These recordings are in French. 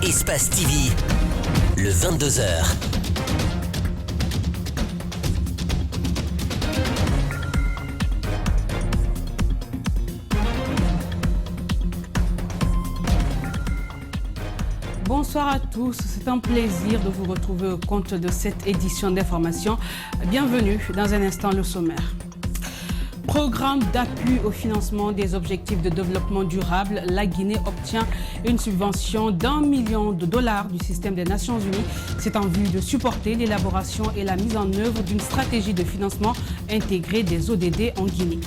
Espace TV, le 22h. Bonsoir à tous, c'est un plaisir de vous retrouver au compte de cette édition d'information. Bienvenue dans un instant le sommaire. Programme d'appui au financement des objectifs de développement durable, la Guinée obtient une subvention d'1 million de dollars du système des Nations Unies. C'est en vue de supporter l'élaboration et la mise en œuvre d'une stratégie de financement intégrée des ODD en Guinée.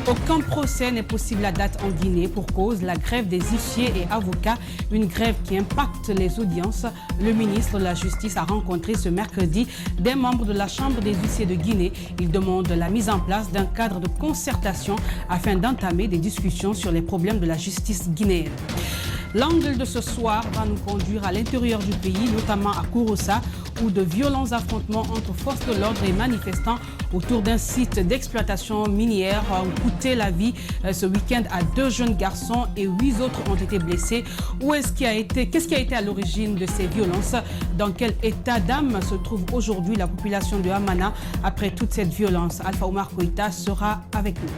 Aucun procès n'est possible à date en Guinée pour cause la grève des huissiers et avocats, une grève qui impacte les audiences. Le ministre de la Justice a rencontré ce mercredi des membres de la Chambre des huissiers de Guinée. Il demande la mise en place d'un cadre de concertation afin d'entamer des discussions sur les problèmes de la justice guinéenne. L'angle de ce soir va nous conduire à l'intérieur du pays, notamment à Kouroussa, où de violents affrontements entre forces de l'ordre et manifestants autour d'un site d'exploitation minière ont coûté la vie ce week-end à 2 jeunes garçons et 8 autres ont été blessés. Qu'est-ce qui a été à l'origine de ces violences? Dans quel état d'âme se trouve aujourd'hui la population de Hamana après toute cette violence? Alpha Omar Koïta sera avec nous.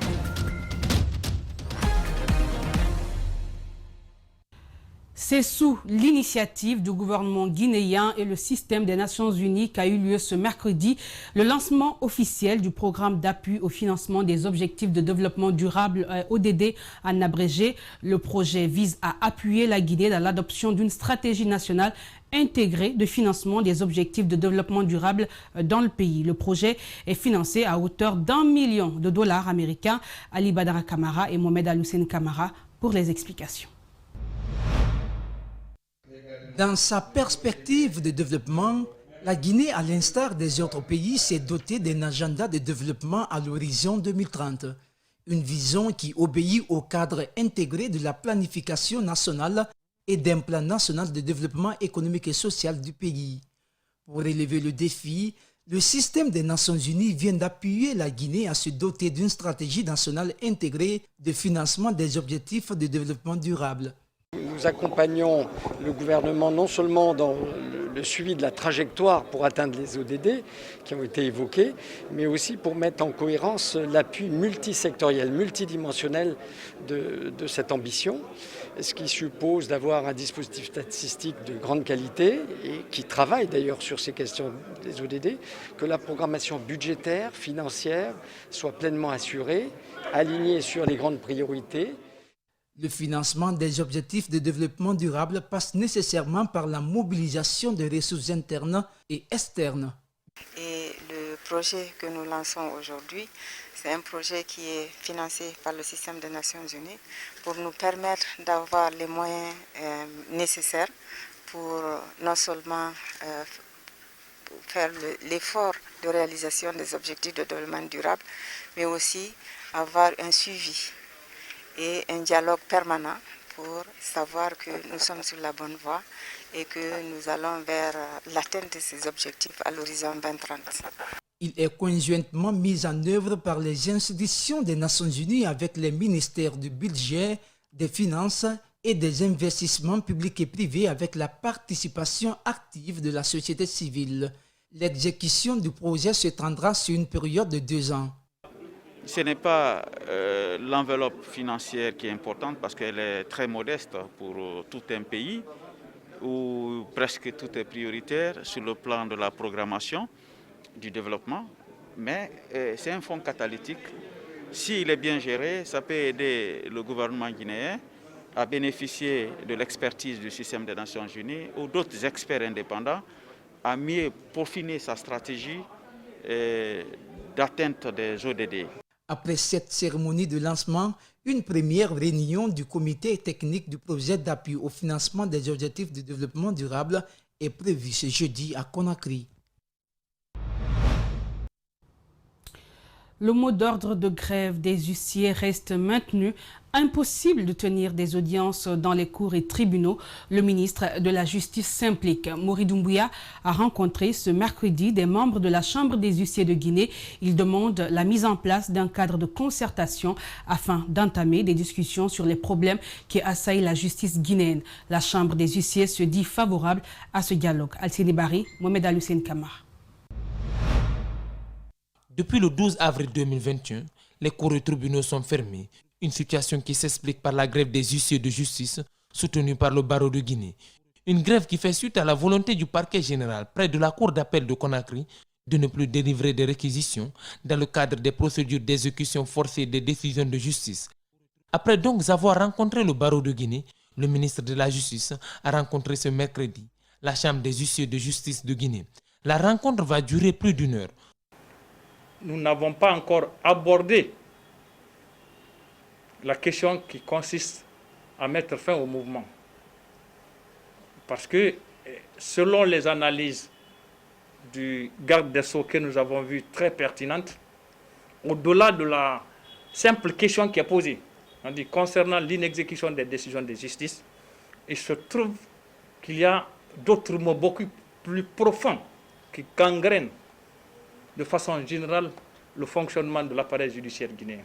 C'est sous l'initiative du gouvernement guinéen et le système des Nations Unies qu'a eu lieu ce mercredi le lancement officiel du programme d'appui au financement des objectifs de développement durable ODD en abrégé. Le projet vise à appuyer la Guinée dans l'adoption d'une stratégie nationale intégrée de financement des objectifs de développement durable dans le pays. Le projet est financé à hauteur d'1 million de dollars américains. Ali Badara Kamara et Mohamed Aloussène Kamara pour les explications. Dans sa perspective de développement, la Guinée, à l'instar des autres pays, s'est dotée d'un agenda de développement à l'horizon 2030. Une vision qui obéit au cadre intégré de la planification nationale et d'un plan national de développement économique et social du pays. Pour relever le défi, le système des Nations Unies vient d'appuyer la Guinée à se doter d'une stratégie nationale intégrée de financement des objectifs de développement durable. Nous accompagnons le gouvernement non seulement dans le suivi de la trajectoire pour atteindre les ODD qui ont été évoqués, mais aussi pour mettre en cohérence l'appui multisectoriel, multidimensionnel de cette ambition, ce qui suppose d'avoir un dispositif statistique de grande qualité et qui travaille d'ailleurs sur ces questions des ODD, que la programmation budgétaire, financière soit pleinement assurée, alignée sur les grandes priorités. Le financement des objectifs de développement durable passe nécessairement par la mobilisation des ressources internes et externes. Et le projet que nous lançons aujourd'hui, c'est un projet qui est financé par le système des Nations Unies pour nous permettre d'avoir les moyens nécessaires pour non seulement faire l'effort de réalisation des objectifs de développement durable, mais aussi avoir un suivi et un dialogue permanent pour savoir que nous sommes sur la bonne voie et que nous allons vers l'atteinte de ces objectifs à l'horizon 2030. Il est conjointement mis en œuvre par les institutions des Nations Unies avec les ministères du budget, des finances et des investissements publics et privés avec la participation active de la société civile. L'exécution du projet s'étendra sur une période de 2 ans. Ce n'est pas l'enveloppe financière qui est importante parce qu'elle est très modeste pour tout un pays où presque tout est prioritaire sur le plan de la programmation du développement. Mais c'est un fonds catalytique. S'il est bien géré, ça peut aider le gouvernement guinéen à bénéficier de l'expertise du système des Nations Unies ou d'autres experts indépendants à mieux peaufiner sa stratégie d'atteinte des ODD. Après cette cérémonie de lancement, une première réunion du comité technique du projet d'appui au financement des objectifs de développement durable est prévue ce jeudi à Conakry. Le mot d'ordre de grève des huissiers reste maintenu Impossible de tenir des audiences dans les cours et tribunaux. Le ministre de la Justice s'implique. Mori Doumbouya a rencontré ce mercredi des membres de la Chambre des huissiers de Guinée. Il demande la mise en place d'un cadre de concertation afin d'entamer des discussions sur les problèmes qui assaillent la justice guinéenne. La Chambre des huissiers se dit favorable à ce dialogue. Alcine Bari, Mohamed Alucine Kamar. Depuis le 12 avril 2021, les cours et tribunaux sont fermés. Une situation qui s'explique par la grève des huissiers de justice soutenue par le barreau de Guinée. Une grève qui fait suite à la volonté du parquet général près de la cour d'appel de Conakry de ne plus délivrer des réquisitions dans le cadre des procédures d'exécution forcée des décisions de justice. Après donc avoir rencontré le barreau de Guinée, le ministre de la Justice a rencontré ce mercredi la Chambre des huissiers de justice de Guinée. La rencontre va durer plus d'1 heure. Nous n'avons pas encore abordé la question qui consiste à mettre fin au mouvement. Parce que selon les analyses du garde des Sceaux que nous avons vues très pertinentes, au-delà de la simple question qui est posée, on dit concernant l'inexécution des décisions de justice, il se trouve qu'il y a d'autres mots beaucoup plus profonds qui gangrènent de façon générale le fonctionnement de l'appareil judiciaire guinéen.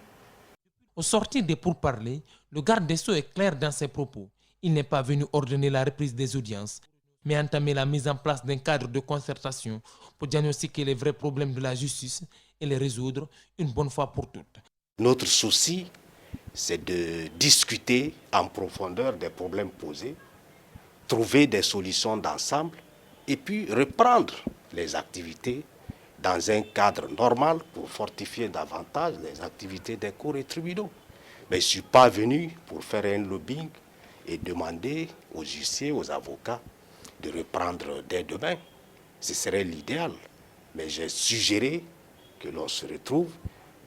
Au sortir des pourparlers, le garde des Sceaux est clair dans ses propos. Il n'est pas venu ordonner la reprise des audiences, mais entamer la mise en place d'un cadre de concertation pour diagnostiquer les vrais problèmes de la justice et les résoudre une bonne fois pour toutes. Notre souci, c'est de discuter en profondeur des problèmes posés, trouver des solutions d'ensemble et puis reprendre les activités dans un cadre normal pour fortifier davantage les activités des cours et tribunaux. Mais je ne suis pas venu pour faire un lobbying et demander aux huissiers, aux avocats de reprendre dès demain. Ce serait l'idéal. Mais j'ai suggéré que l'on se retrouve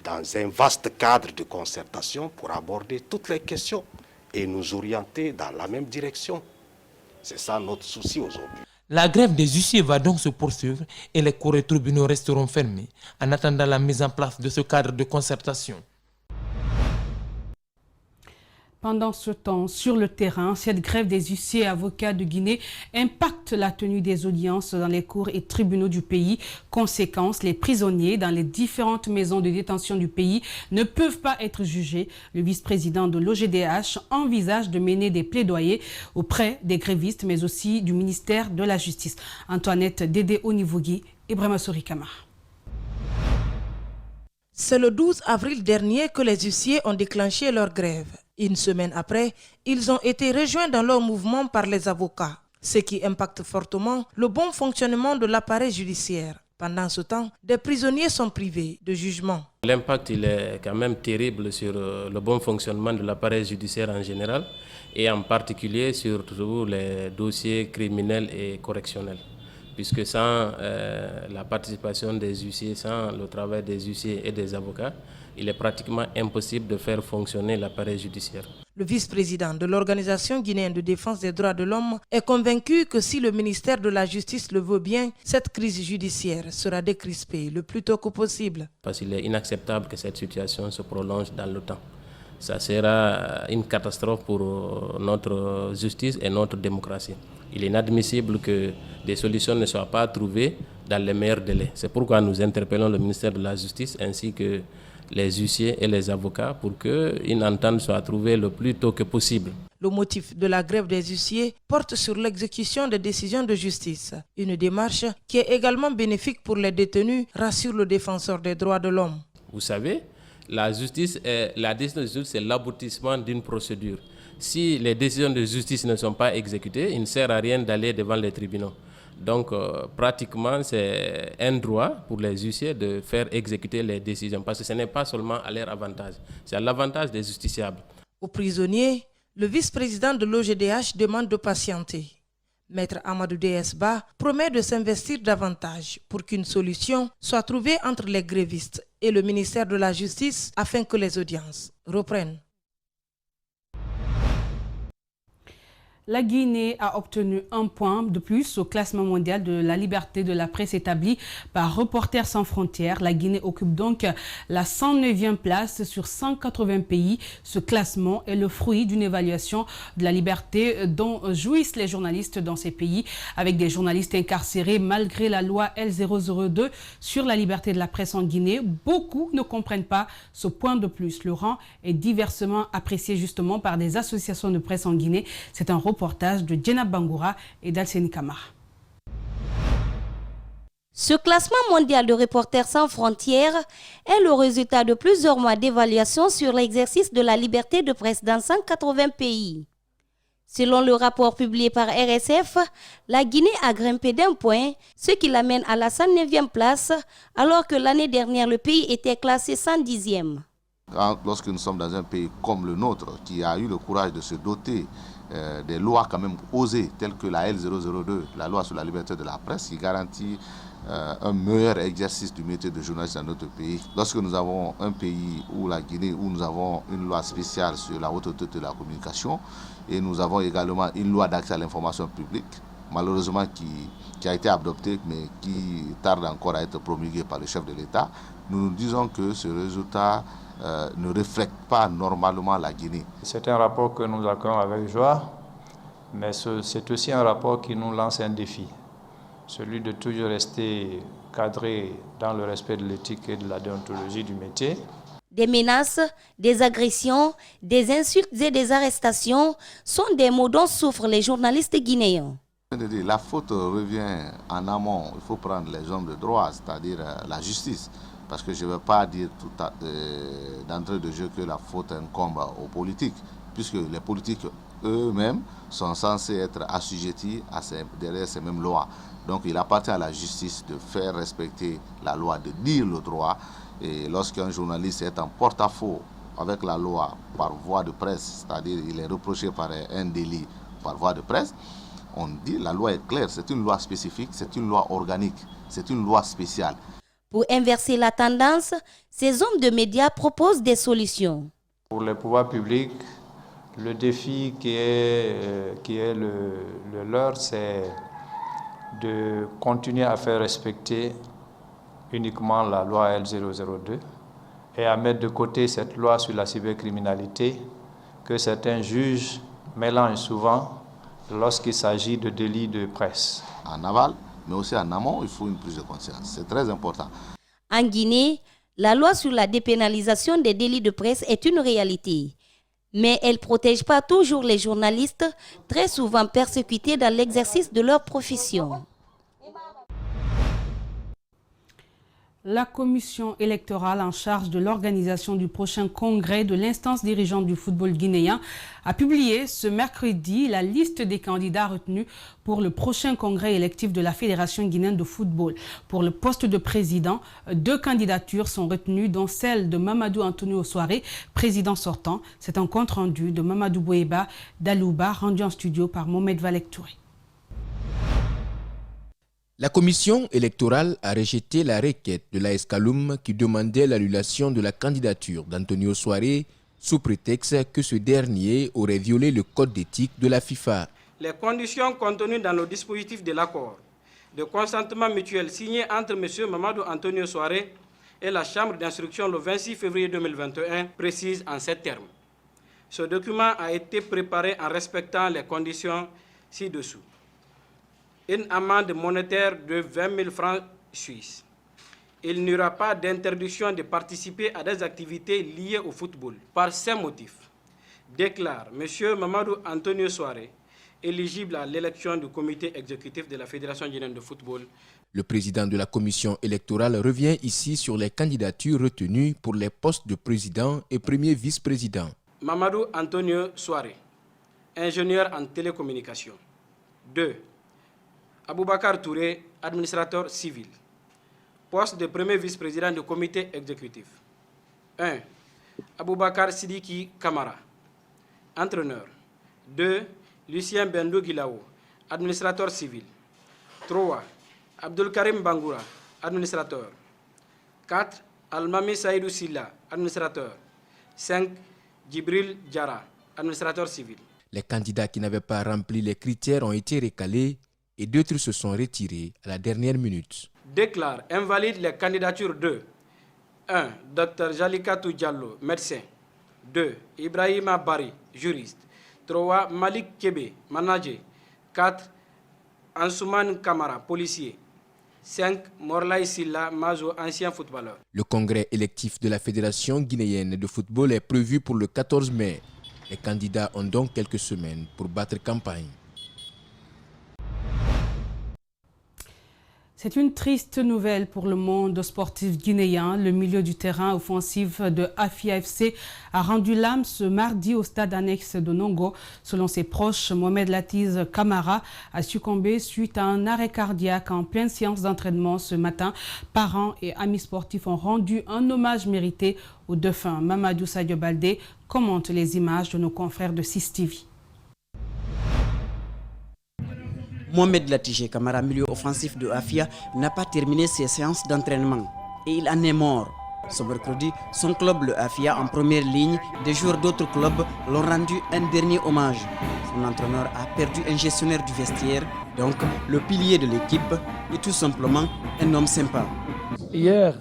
dans un vaste cadre de concertation pour aborder toutes les questions et nous orienter dans la même direction. C'est ça notre souci aujourd'hui. La grève des huissiers va donc se poursuivre et les cours et tribunaux resteront fermés en attendant la mise en place de ce cadre de concertation. Pendant ce temps, sur le terrain, cette grève des huissiers et avocats de Guinée impacte la tenue des audiences dans les cours et tribunaux du pays. Conséquence, les prisonniers dans les différentes maisons de détention du pays ne peuvent pas être jugés. Le vice-président de l'OGDH envisage de mener des plaidoyers auprès des grévistes, mais aussi du ministère de la Justice. Antoinette Dédé Onivogui et Brahma Kamar. C'est le 12 avril dernier que les huissiers ont déclenché leur grève. Une semaine après, ils ont été rejoints dans leur mouvement par les avocats, ce qui impacte fortement le bon fonctionnement de l'appareil judiciaire. Pendant ce temps, des prisonniers sont privés de jugement. L'impact il est quand même terrible sur le bon fonctionnement de l'appareil judiciaire en général et en particulier sur tous les dossiers criminels et correctionnels. Puisque sans la participation des huissiers, sans le travail des huissiers et des avocats, il est pratiquement impossible de faire fonctionner l'appareil judiciaire. Le vice-président de l'Organisation guinéenne de défense des droits de l'homme est convaincu que si le ministère de la Justice le veut bien, cette crise judiciaire sera décrispée le plus tôt que possible. Parce qu'il est inacceptable que cette situation se prolonge dans le temps. Ça sera une catastrophe pour notre justice et notre démocratie. Il est inadmissible que des solutions ne soient pas trouvées dans les meilleurs délais. C'est pourquoi nous interpellons le ministère de la Justice ainsi que les huissiers et les avocats pour qu'une entente soit trouvée le plus tôt que possible. Le motif de la grève des huissiers porte sur l'exécution des décisions de justice. Une démarche qui est également bénéfique pour les détenus, rassure le défenseur des droits de l'homme. Vous savez, la décision de justice, c'est l'aboutissement d'une procédure. Si les décisions de justice ne sont pas exécutées, il ne sert à rien d'aller devant les tribunaux. Donc, pratiquement, c'est un droit pour les huissiers de faire exécuter les décisions, parce que ce n'est pas seulement à leur avantage, c'est à l'avantage des justiciables. Aux prisonniers, le vice-président de l'OGDH demande de patienter. Maître Amadou Desba promet de s'investir davantage pour qu'une solution soit trouvée entre les grévistes et le ministère de la Justice afin que les audiences reprennent. La Guinée a obtenu un point de plus au classement mondial de la liberté de la presse établi par Reporters sans frontières. La Guinée occupe donc la 109e place sur 180 pays. Ce classement est le fruit d'une évaluation de la liberté dont jouissent les journalistes dans ces pays, avec des journalistes incarcérés malgré la loi L002 sur la liberté de la presse en Guinée. Beaucoup ne comprennent pas ce point de plus. Le rang est diversement apprécié justement par des associations de presse en Guinée. C'est un reportage de Djenab Bangoura et d'Alseni Kamara. Ce classement mondial de Reporters sans frontières est le résultat de plusieurs mois d'évaluation sur l'exercice de la liberté de presse dans 180 pays. Selon le rapport publié par RSF, la Guinée a grimpé d'un point, ce qui l'amène à la 109e place, alors que l'année dernière, le pays était classé 110e. Lorsque nous sommes dans un pays comme le nôtre, qui a eu le courage de se doter des lois quand même osées, telles que la L002, la loi sur la liberté de la presse, qui garantit un meilleur exercice du métier de journaliste dans notre pays. Lorsque nous avons un pays, où la Guinée, où nous avons une loi spéciale sur la haute autorité de la communication, et nous avons également une loi d'accès à l'information publique, malheureusement qui a été adoptée, mais qui tarde encore à être promulguée par le chef de l'État, nous disons que ce résultat ne reflète pas normalement la Guinée. C'est un rapport que nous accueillons avec joie, mais c'est aussi un rapport qui nous lance un défi, celui de toujours rester cadré dans le respect de l'éthique et de la déontologie du métier. Des menaces, des agressions, des insultes et des arrestations sont des maux dont souffrent les journalistes guinéens. La faute revient en amont. Il faut prendre les hommes de droit, c'est-à-dire la justice. Parce que je ne veux pas dire d'entrée de jeu que la faute incombe aux politiques, puisque les politiques eux-mêmes sont censés être assujettis derrière ces mêmes lois. Donc il appartient à la justice de faire respecter la loi, de dire le droit. Et lorsqu'un journaliste est en porte-à-faux avec la loi par voie de presse, c'est-à-dire il est reproché par un délit par voie de presse, on dit la loi est claire, c'est une loi spécifique, c'est une loi organique, c'est une loi spéciale. Pour inverser la tendance, ces hommes de médias proposent des solutions. Pour les pouvoirs publics, le défi qui est le leur, c'est de continuer à faire respecter uniquement la loi L002 et à mettre de côté cette loi sur la cybercriminalité que certains juges mélangent souvent lorsqu'il s'agit de délits de presse. En aval, mais aussi en amont, il faut une prise de conscience. C'est très important. En Guinée, la loi sur la dépénalisation des délits de presse est une réalité. Mais elle ne protège pas toujours les journalistes, très souvent persécutés dans l'exercice de leur profession. La commission électorale en charge de l'organisation du prochain congrès de l'instance dirigeante du football guinéen a publié ce mercredi la liste des candidats retenus pour le prochain congrès électif de la Fédération guinéenne de football. Pour le poste de président, 2 candidatures sont retenues, dont celle de Mamadou Antonio Souaré, président sortant. C'est un compte rendu de Mamadou Boueba d'Alouba, rendu en studio par Mohamed Valek Touré. La commission électorale a rejeté la requête de l'AS Kaloum qui demandait l'annulation de la candidature d'Antonio Souaré sous prétexte que ce dernier aurait violé le code d'éthique de la FIFA. Les conditions contenues dans le dispositif de l'accord de consentement mutuel signé entre M. Mamadou Antonio Souaré et la Chambre d'instruction le 26 février 2021 précisent en ces termes. Ce document a été préparé en respectant les conditions ci-dessous. Une amende monétaire de 20 000 francs suisses. Il n'y aura pas d'interdiction de participer à des activités liées au football. Par ces motifs, déclare M. Mamadou Antonio Souaré éligible à l'élection du comité exécutif de la Fédération guinéenne de football. Le président de la commission électorale revient ici sur les candidatures retenues pour les postes de président et premier vice-président. Mamadou Antonio Souaré, ingénieur en télécommunications. 2. Aboubakar Touré, administrateur civil. Poste de premier vice-président du comité exécutif. 1. Aboubakar Sidiki Kamara, entraîneur. 2. Lucien Bendou Guilao, administrateur civil. 3. Abdul Karim Bangoura, administrateur. 4. Almami Saïdou Silla, administrateur. 5. Djibril Diara, administrateur civil. Les candidats qui n'avaient pas rempli les critères ont été recalés et d'autres se sont retirés à la dernière minute. Déclare invalide les candidatures de 1. Dr Jalikatou Diallo, médecin. 2. Ibrahima Bari, juriste. 3. Malik Kebe, manager. 4. Ansoumane Kamara, policier. 5. Morlaï Silla Mazo, ancien footballeur. Le congrès électif de la Fédération guinéenne de football est prévu pour le 14 mai. Les candidats ont donc quelques semaines pour battre campagne. C'est une triste nouvelle pour le monde sportif guinéen. Le milieu du terrain offensif de Afia FC a rendu l'âme ce mardi au stade annexe de Nongo. Selon ses proches, Mohamed Latiz Kamara a succombé suite à un arrêt cardiaque en pleine séance d'entraînement ce matin. Parents et amis sportifs ont rendu un hommage mérité au défunt. Mamadou Sadio Baldé commente les images de nos confrères de 6TV. Mohamed Latiché Kamara, milieu offensif de Afia, n'a pas terminé ses séances d'entraînement et il en est mort. Ce mercredi, son club, le Afia, en première ligne, des joueurs d'autres clubs l'ont rendu un dernier hommage. Son entraîneur a perdu un gestionnaire du vestiaire, donc le pilier de l'équipe et tout simplement un homme sympa. Hier,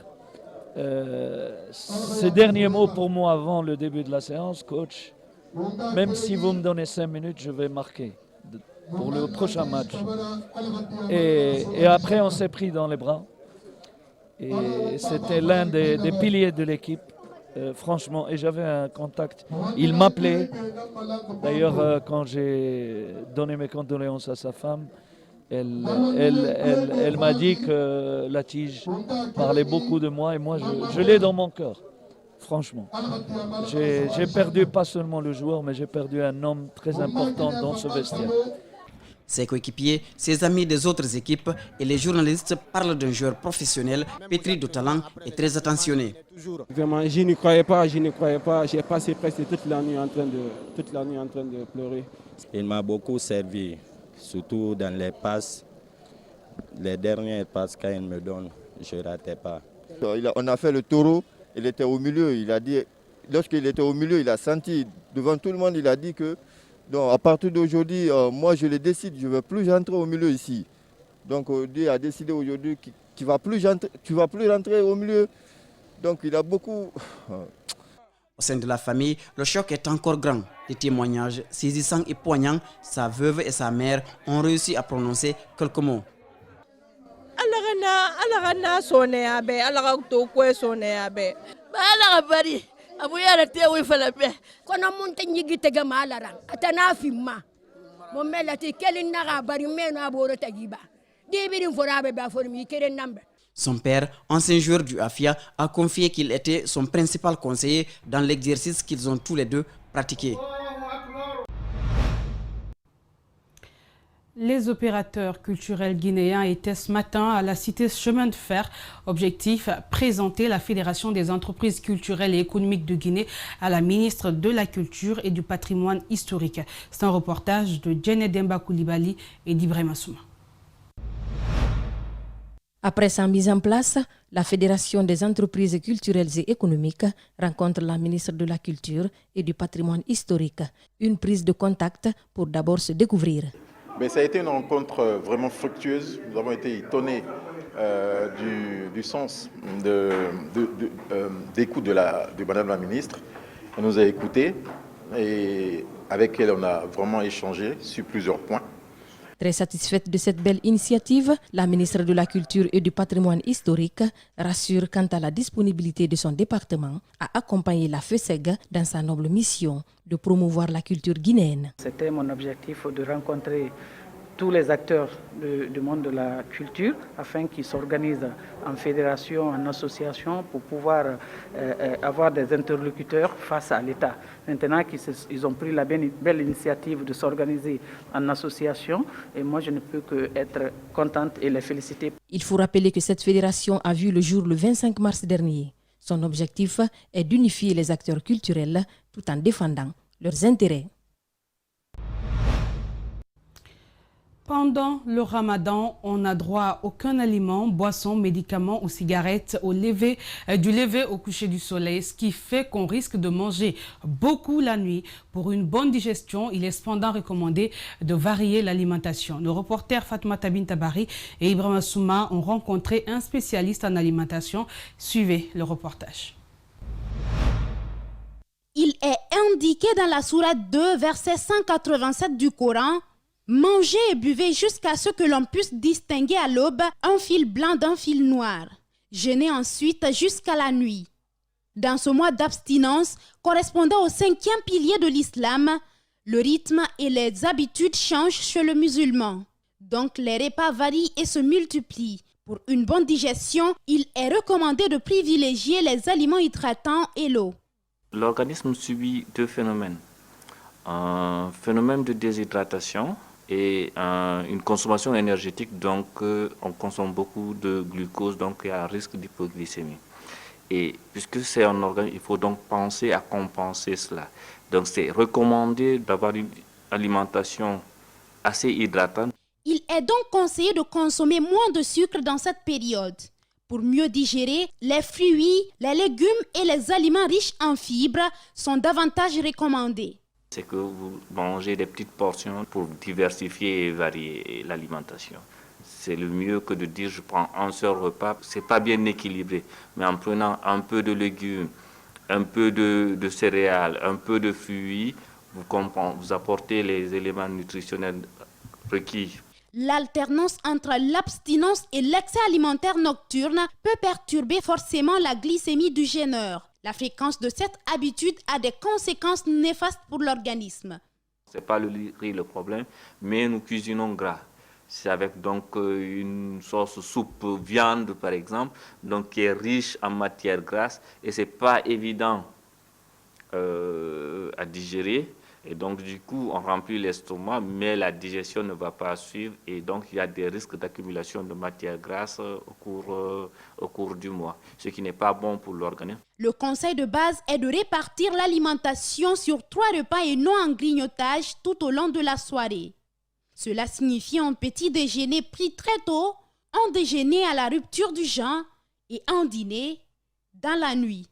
ces derniers mots pour moi avant le début de la séance, coach, même si vous me donnez 5 minutes, je vais marquer pour le prochain match. Et après, on s'est pris dans les bras. Et c'était l'un des piliers de l'équipe, franchement. Et j'avais un contact. Il m'appelait. D'ailleurs, quand j'ai donné mes condoléances à sa femme, elle m'a dit que la tige parlait beaucoup de moi. Et moi, je l'ai dans mon cœur. Franchement, j'ai perdu pas seulement le joueur, mais j'ai perdu un homme très important dans ce vestiaire. Ses coéquipiers, ses amis des autres équipes et les journalistes parlent d'un joueur professionnel, pétri de talent et très attentionné. Vraiment, je n'y croyais pas. J'ai passé presque toute la nuit en train de pleurer. Il m'a beaucoup servi, surtout dans les passes. Les dernières passes qu'il me donne, je ne ratais pas. On a fait le taureau, il était au milieu. Il a dit, lorsqu'il était au milieu, il a senti devant tout le monde, il a dit que donc, à partir d'aujourd'hui, moi je le décide, je ne veux plus rentrer au milieu ici. Donc Dieu a décidé aujourd'hui que tu ne vas plus rentrer au milieu. Donc il a beaucoup... Au sein de la famille, le choc est encore grand. Des témoignages saisissants et poignants, sa veuve et sa mère ont réussi à prononcer quelques mots. Abuyara te wi fala be kono mun tan yigi tega malaran atana fimma mo melati kelin naga bari meno aboro tagiba dibirin forabe ba formi keren nambe. Son père, ancien joueur du Afia, a confié qu'il était son principal conseiller dans l'exercice qu'ils ont tous les deux pratiqué. Les opérateurs culturels guinéens étaient ce matin à la cité Chemin de Fer. Objectif, présenter la Fédération des entreprises culturelles et économiques de Guinée à la ministre de la Culture et du Patrimoine historique. C'est un reportage de Djene Demba Koulibaly et d'Ibrahima Souma. Après sa mise en place, la Fédération des entreprises culturelles et économiques rencontre la ministre de la Culture et du Patrimoine historique. Une prise de contact pour d'abord se découvrir. Mais ça a été une rencontre vraiment fructueuse. Nous avons été étonnés du sens d'écoute de Madame la ministre. Elle nous a écoutés et avec elle, on a vraiment échangé sur plusieurs points. Très satisfaite de cette belle initiative, la ministre de la Culture et du Patrimoine historique rassure quant à la disponibilité de son département à accompagner la FESEG dans sa noble mission de promouvoir la culture guinéenne. C'était mon objectif de rencontrer tous les acteurs du monde de la culture afin qu'ils s'organisent en fédération, en association pour pouvoir avoir des interlocuteurs face à l'État. Maintenant qu'ils ont pris la belle initiative de s'organiser en association et moi je ne peux qu'être contente et les féliciter. Il faut rappeler que cette fédération a vu le jour le 25 mars dernier. Son objectif est d'unifier les acteurs culturels tout en défendant leurs intérêts. Pendant le ramadan, on n'a droit à aucun aliment, boisson, médicaments ou cigarettes du lever au coucher du soleil, ce qui fait qu'on risque de manger beaucoup la nuit. Pour une bonne digestion, il est cependant recommandé de varier l'alimentation. Nos reporters Fatoumata Bintabari et Ibrahima Souma ont rencontré un spécialiste en alimentation. Suivez le reportage. Il est indiqué dans la sourate 2, verset 187 du Coran: mangez et buvez jusqu'à ce que l'on puisse distinguer à l'aube un fil blanc d'un fil noir. Jeûnez ensuite jusqu'à la nuit. Dans ce mois d'abstinence, correspondant au 5e pilier de l'islam, le rythme et les habitudes changent chez le musulman. Donc les repas varient et se multiplient. Pour une bonne digestion, il est recommandé de privilégier les aliments hydratants et l'eau. L'organisme subit deux phénomènes. Un phénomène de déshydratation et une consommation énergétique, donc on consomme beaucoup de glucose, donc il y a un risque d'hypoglycémie. Et puisque c'est un organe, il faut donc penser à compenser cela. Donc c'est recommandé d'avoir une alimentation assez hydratante. Il est donc conseillé de consommer moins de sucre dans cette période. Pour mieux digérer, les fruits, les légumes et les aliments riches en fibres sont davantage recommandés. C'est que vous mangez des petites portions pour diversifier et varier l'alimentation. C'est le mieux que de dire je prends un seul repas. C'est pas bien équilibré, mais en prenant un peu de légumes, un peu de céréales, un peu de fruits, vous apportez les éléments nutritionnels requis. L'alternance entre l'abstinence et l'excès alimentaire nocturne peut perturber forcément la glycémie du jeûneur. La fréquence de cette habitude a des conséquences néfastes pour l'organisme. Ce n'est pas le riz le problème, mais nous cuisinons gras. C'est avec donc une sauce soupe viande par exemple, donc qui est riche en matière grasse et c'est pas évident à digérer. Et donc, du coup, on remplit l'estomac, mais la digestion ne va pas suivre. Et donc, il y a des risques d'accumulation de matière grasse au cours du mois, ce qui n'est pas bon pour l'organisme. Le conseil de base est de répartir l'alimentation sur 3 repas et non en grignotage tout au long de la soirée. Cela signifie un petit déjeuner pris très tôt, un déjeuner à la rupture du jeûne et un dîner dans la nuit.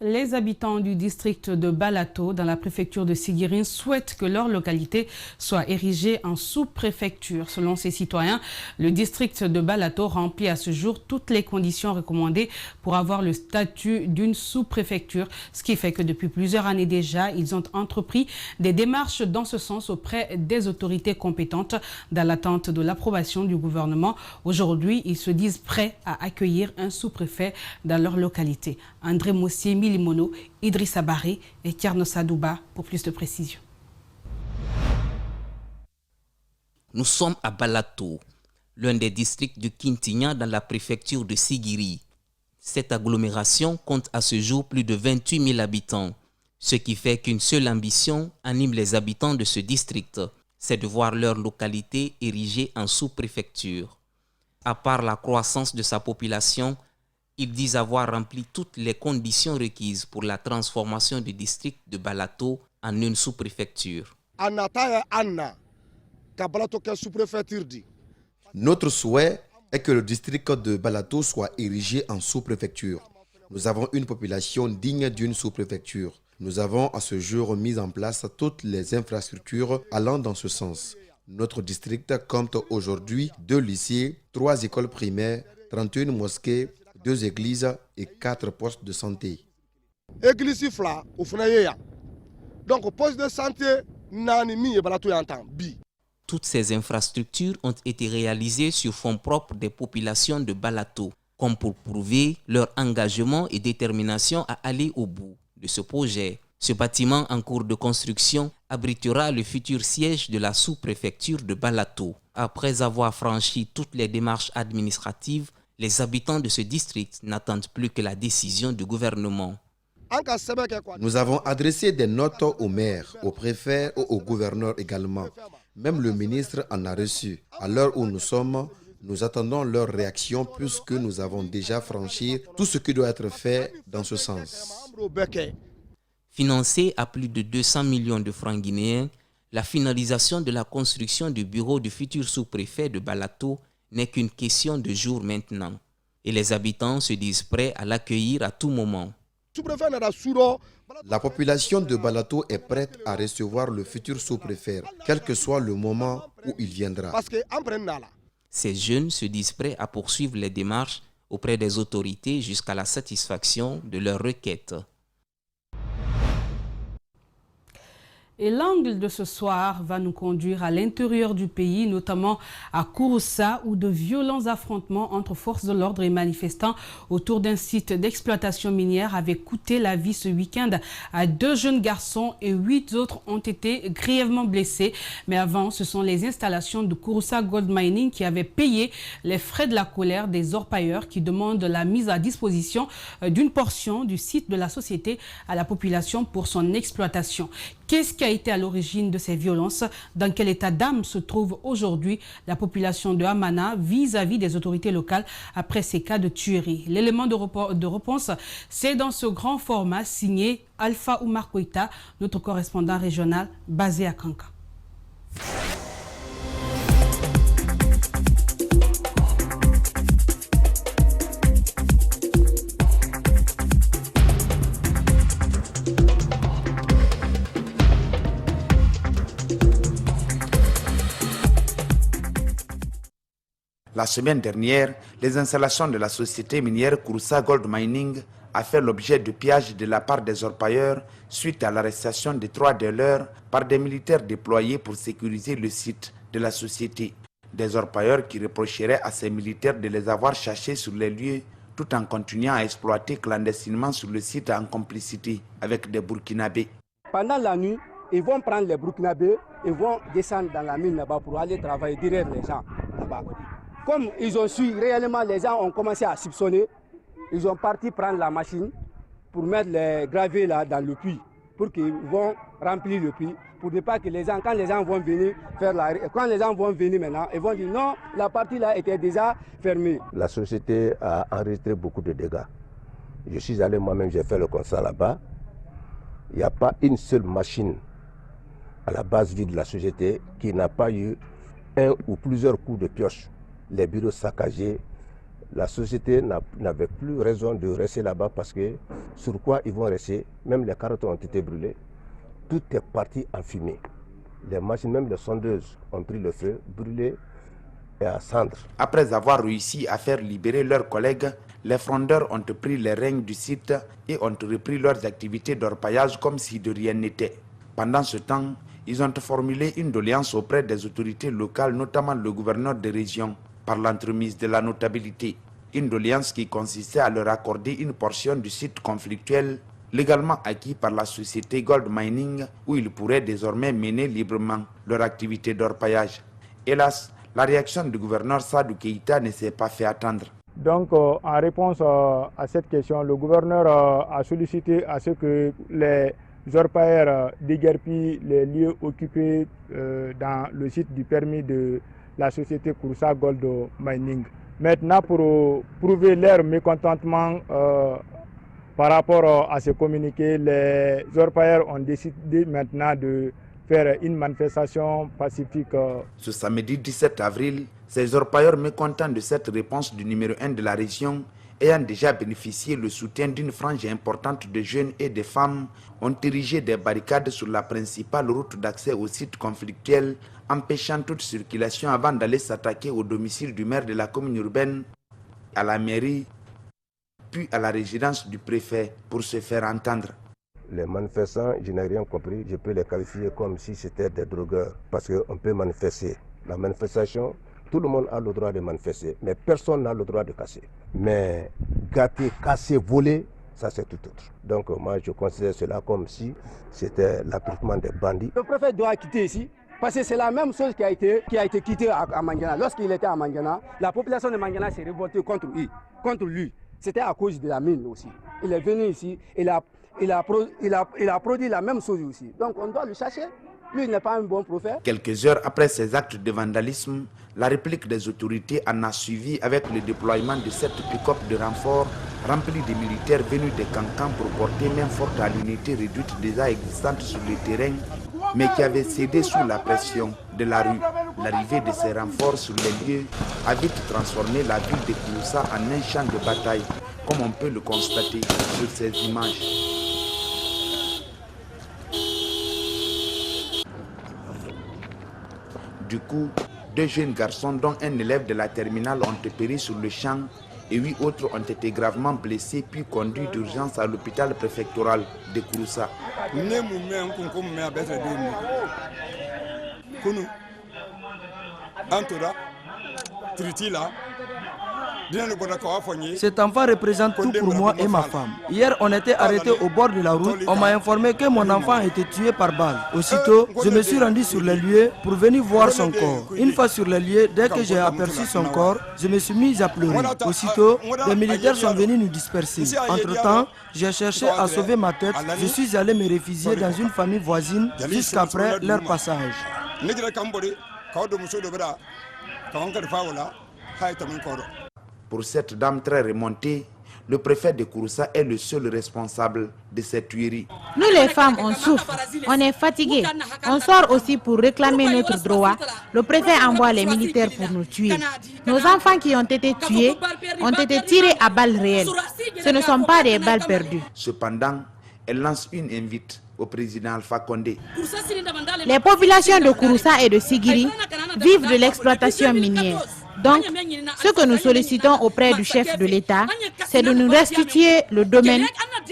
Les habitants du district de Balato, dans la préfecture de Sigirine, souhaitent que leur localité soit érigée en sous-préfecture. Selon ces citoyens, le district de Balato remplit à ce jour toutes les conditions recommandées pour avoir le statut d'une sous-préfecture, ce qui fait que depuis plusieurs années déjà, ils ont entrepris des démarches dans ce sens auprès des autorités compétentes dans l'attente de l'approbation du gouvernement. Aujourd'hui, ils se disent prêts à accueillir un sous-préfet dans leur localité. André Moussier, Limono, Idrissa Baré et Tierno Sadouba pour plus de précisions. Nous sommes à Balato, l'un des districts de Kintigna dans la préfecture de Sigiri. Cette agglomération compte à ce jour plus de 28 000 habitants, ce qui fait qu'une seule ambition anime les habitants de ce district, c'est de voir leur localité érigée en sous-préfecture. À part la croissance de sa population, ils disent avoir rempli toutes les conditions requises pour la transformation du district de Balato en une sous-préfecture. Notre souhait est que le district de Balato soit érigé en sous-préfecture. Nous avons une population digne d'une sous-préfecture. Nous avons à ce jour mis en place toutes les infrastructures allant dans ce sens. Notre district compte aujourd'hui 2 lycées, 3 écoles primaires, 31 mosquées, 2 églises et 4 postes de santé. Donc, poste de santé, toutes ces infrastructures ont été réalisées sur fonds propres des populations de Balato, comme pour prouver leur engagement et détermination à aller au bout de ce projet. Ce bâtiment en cours de construction abritera le futur siège de la sous-préfecture de Balato. Après avoir franchi toutes les démarches administratives, les habitants de ce district n'attendent plus que la décision du gouvernement. Nous avons adressé des notes au maire, au préfet et au gouverneur également. Même le ministre en a reçu. À l'heure où nous sommes, nous attendons leur réaction puisque nous avons déjà franchi tout ce qui doit être fait dans ce sens. Financé à plus de 200 millions de francs guinéens, La finalisation de la construction du bureau du futur sous-préfet de Balato n'est qu'une question de jours maintenant. Et les habitants se disent prêts à l'accueillir à tout moment. La population de Balato est prête à recevoir le futur sous-préfet, quel que soit le moment où il viendra. Ces jeunes se disent prêts à poursuivre les démarches auprès des autorités jusqu'à la satisfaction de leurs requêtes. Et l'angle de ce soir va nous conduire à l'intérieur du pays, notamment à Kouroussa, où de violents affrontements entre forces de l'ordre et manifestants autour d'un site d'exploitation minière avaient coûté la vie ce week-end à 2 jeunes garçons et 8 autres ont été grièvement blessés. Mais avant, ce sont les installations de Kouroussa Gold Mining qui avaient payé les frais de la colère des orpailleurs qui demandent la mise à disposition d'une portion du site de la société à la population pour son exploitation. Qu'est-ce qui a été à l'origine de ces violences? Dans quel état d'âme se trouve aujourd'hui la population de Hamana vis-à-vis des autorités locales après ces cas de tuerie? L'élément de réponse, c'est dans ce grand format signé Alpha Oumar Koïta, notre correspondant régional basé à Kanka. La semaine dernière, les installations de la société minière Kouroussa Gold Mining a fait l'objet de pillages de la part des orpailleurs suite à l'arrestation de 3 de leurs par des militaires déployés pour sécuriser le site de la société. Des orpailleurs qui reprocheraient à ces militaires de les avoir cherchés sur les lieux tout en continuant à exploiter clandestinement sur le site en complicité avec des Burkinabés. Pendant la nuit, ils vont prendre les Burkinabés et vont descendre dans la mine là-bas pour aller travailler derrière les gens là-bas. Comme ils ont su réellement, les gens ont commencé à soupçonner, ils ont parti prendre la machine pour mettre les gravés là dans le puits, pour qu'ils vont remplir le puits, pour ne pas que les gens, quand les gens vont venir faire quand les gens vont venir maintenant, ils vont dire non, la partie là était déjà fermée. La société a enregistré beaucoup de dégâts. Je suis allé moi-même, j'ai fait le constat là-bas. Il n'y a pas une seule machine à la base vide de la société qui n'a pas eu un ou plusieurs coups de pioche. Les bureaux saccagés, la société n'avait plus raison de rester là-bas parce que sur quoi ils vont rester, même les carottes ont été brûlées, tout est parti en fumée. Les machines, même les sondeuses, ont pris le feu, brûlées et à cendres. Après avoir réussi à faire libérer leurs collègues, les frondeurs ont pris les règnes du site et ont repris leurs activités d'orpaillage comme si de rien n'était. Pendant ce temps, ils ont formulé une doléance auprès des autorités locales, notamment le gouverneur de région, par l'entremise de la notabilité. Une doléance qui consistait à leur accorder une portion du site conflictuel légalement acquis par la société Gold Mining où ils pourraient désormais mener librement leur activité d'orpaillage. Hélas, la réaction du gouverneur Sadou Keïta ne s'est pas fait attendre. Donc, en réponse à cette question, le gouverneur a sollicité à ce que les orpailleurs déguerpissent les lieux occupés dans le site du permis de la société Kouroussa Gold Mining. Maintenant, pour prouver leur mécontentement par rapport à ce communiqué, les orpailleurs ont décidé maintenant de faire une manifestation pacifique. Ce samedi 17 avril, ces orpailleurs mécontents de cette réponse du numéro 1 de la région, ayant déjà bénéficié le soutien d'une frange importante de jeunes et de femmes, ont érigé des barricades sur la principale route d'accès au site conflictuel, empêchant toute circulation avant d'aller s'attaquer au domicile du maire de la commune urbaine, à la mairie, puis à la résidence du préfet pour se faire entendre. Les manifestants, je n'ai rien compris, je peux les qualifier comme si c'était des drogueurs, parce qu'on peut manifester. La manifestation, tout le monde a le droit de manifester, mais personne n'a le droit de casser. Mais gâter, casser, voler, ça c'est tout autre. Donc moi je considère cela comme si c'était l'attroupement des bandits. Le préfet doit quitter ici, parce que c'est la même chose qui a été quittée à Mangana. Lorsqu'il était à Mangana, la population de Mangana s'est révoltée contre lui. C'était à cause de la mine aussi. Il est venu ici, il a produit la même chose aussi. Donc on doit le chercher. Lui, il n'est pas un bon prophète. Quelques heures après ces actes de vandalisme, la réplique des autorités en a suivi avec le déploiement de 7 pick-up de renfort remplis de militaires venus des cancans pour porter main forte à l'unité réduite déjà existante sur le terrain mais qui avait cédé sous la pression de la rue. L'arrivée de ces renforts sur les lieux a vite transformé la ville de Kouroussa en un champ de bataille, comme on peut le constater sur ces images. Du coup, 2 jeunes garçons, dont un élève de la terminale, ont péri sur le champ et 8 autres ont été gravement blessés puis conduits d'urgence à l'hôpital préfectoral de Kouroussa. Cet enfant représente tout pour moi et ma femme. Hier, on était arrêtés au bord de la route. On m'a informé que mon enfant a été tué par balle. Aussitôt, je me suis rendu sur les lieux pour venir voir son corps. Une fois sur les lieux, dès que j'ai aperçu son corps, je me suis mis à pleurer. Aussitôt, les militaires sont venus nous disperser. Entre-temps, j'ai cherché à sauver ma tête. Je suis allé me réfugier dans une famille voisine jusqu'après leur passage. Pour cette dame très remontée, le préfet de Kouroussa est le seul responsable de cette tuerie. Nous les femmes, on souffre, on est fatigués. On sort aussi pour réclamer notre droit. Le préfet envoie les militaires pour nous tuer. Nos enfants qui ont été tués ont été tirés à balles réelles. Ce ne sont pas des balles perdues. Cependant, elle lance une invite au président Alpha Condé. Les populations de Kouroussa et de Sigiri vivent de l'exploitation minière. Donc, ce que nous sollicitons auprès du chef de l'État, c'est de nous restituer le domaine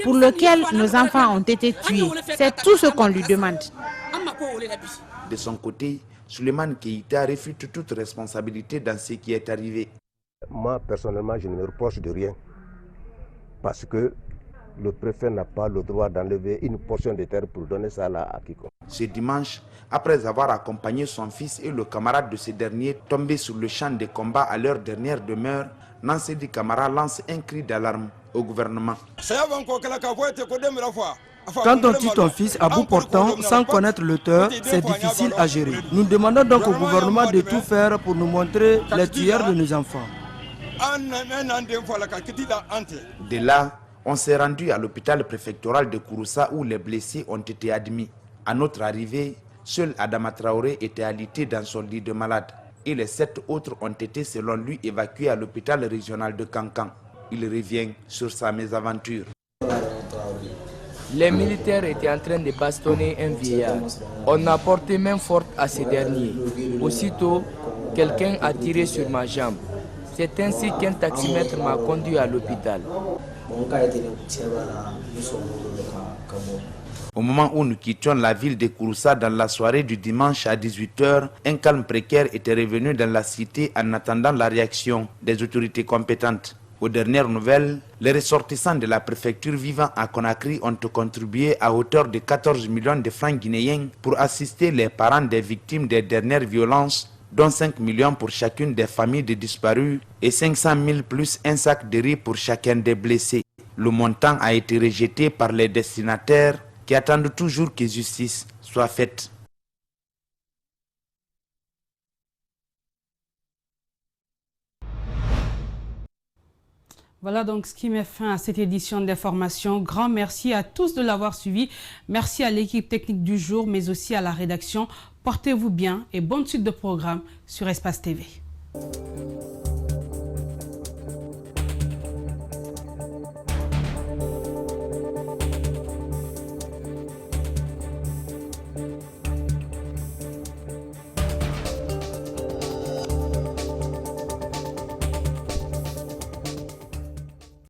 pour lequel nos enfants ont été tués. C'est tout ce qu'on lui demande. De son côté, Souleymane Keïta réfute toute responsabilité dans ce qui est arrivé. Moi, personnellement, je ne me reproche de rien. Parce que le préfet n'a pas le droit d'enlever une portion de terre pour donner ça là à quiconque. Ce dimanche, après avoir accompagné son fils et le camarade de ce dernier tombés sur le champ de combat à leur dernière demeure, Nansedi Camara lance un cri d'alarme au gouvernement. Quand on tue ton fils à bout portant sans connaître l'auteur, c'est difficile à gérer. Nous demandons donc au gouvernement de tout faire pour nous montrer les tueurs de nos enfants. De là, on s'est rendu à l'hôpital préfectoral de Kouroussa où les blessés ont été admis. À notre arrivée, seul Adama Traoré était alité dans son lit de malade et les 7 autres ont été selon lui évacués à l'hôpital régional de Kankan. Il revient sur sa mésaventure. Les militaires étaient en train de bastonner un vieillard. On a porté main forte à ce dernier. Aussitôt, quelqu'un a tiré sur ma jambe. C'est ainsi qu'un taximètre m'a conduit à l'hôpital. Au moment où nous quittions la ville de Kouroussa dans la soirée du dimanche à 18 h, un calme précaire était revenu dans la cité en attendant la réaction des autorités compétentes. Aux dernières nouvelles, les ressortissants de la préfecture vivant à Conakry ont contribué à hauteur de 14 millions de francs guinéens pour assister les parents des victimes des dernières violences, dont 5 millions pour chacune des familles des disparus et 500 000 plus un sac de riz pour chacun des blessés. Le montant a été rejeté par les destinataires qui attendent toujours que justice soit faite. Voilà donc ce qui met fin à cette édition d'information. Grand merci à tous de l'avoir suivi. Merci à l'équipe technique du jour, mais aussi à la rédaction. Portez-vous bien et bonne suite de programme sur Espace TV.